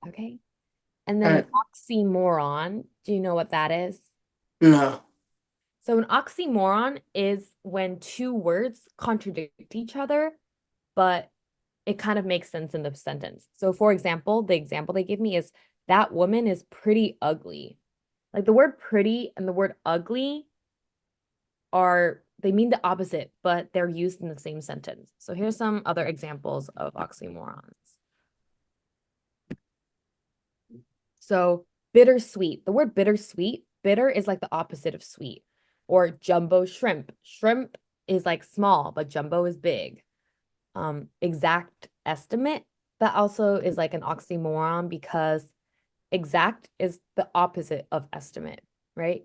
Okay. And then an Alright. oxymoron. Do you know what that is? No. So an oxymoron is when two words contradict each other, but it kind of makes sense in the sentence. So for example, the example they give me is that woman is pretty ugly. Like the word pretty and the word ugly they mean the opposite, but they're used in the same sentence. So here's some other examples of oxymorons. So bittersweet. The word bittersweet, bitter is like the opposite of sweet. Or jumbo shrimp. Shrimp is like small, but jumbo is big. Exact estimate, that also is like an oxymoron because exact is the opposite of estimate, right?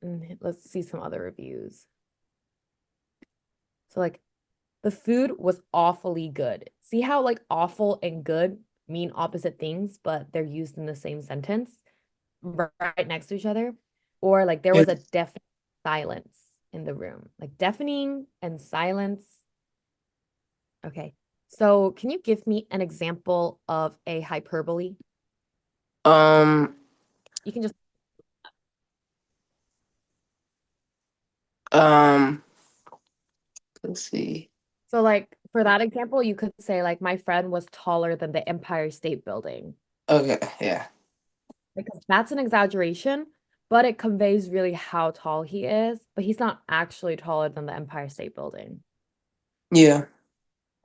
And let's see some other reviews. So like the food was awfully good. See how like awful and good mean opposite things, but they're used in the same sentence right next to each other? Or like there Yeah. was a deafening silence in the room, like deafening and silence. Okay. So can you give me an example of a hyperbole? Um, You can just, um, let's see. so like for that example, you could say like my friend was taller than the Empire State Building. Okay, yeah. Because that's an exaggeration, but it conveys really how tall he is, but he's not actually taller than the Empire State Building. Yeah.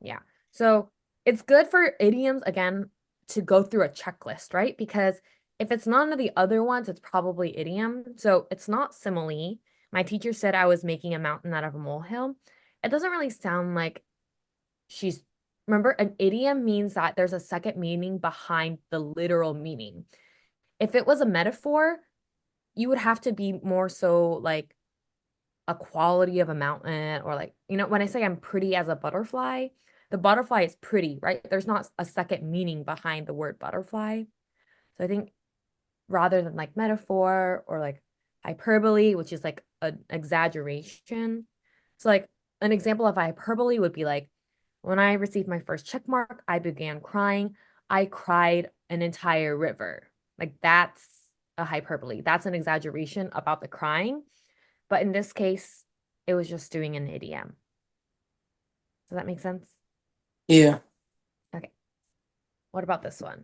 Yeah. So it's good for idioms, again, to go through a checklist, right? Because if it's none of the other ones, it's probably idiom. So it's not simile. My teacher said I was making a mountain out of a molehill. It doesn't really sound like she's, remember, an idiom means that there's a second meaning behind the literal meaning. If it was a metaphor, you would have to be more so like a quality of a mountain or like, when I say I'm pretty as a butterfly, the butterfly is pretty, right? There's not a second meaning behind the word butterfly. So I think rather than like metaphor or like hyperbole, which is like an exaggeration. So like an example of hyperbole would be like when I received my first check mark, I began crying. I cried an entire river. Like that's a hyperbole. That's an exaggeration about the crying. But in this case, it was just doing an idiom. Does that make sense? Yeah. Okay. What about this one?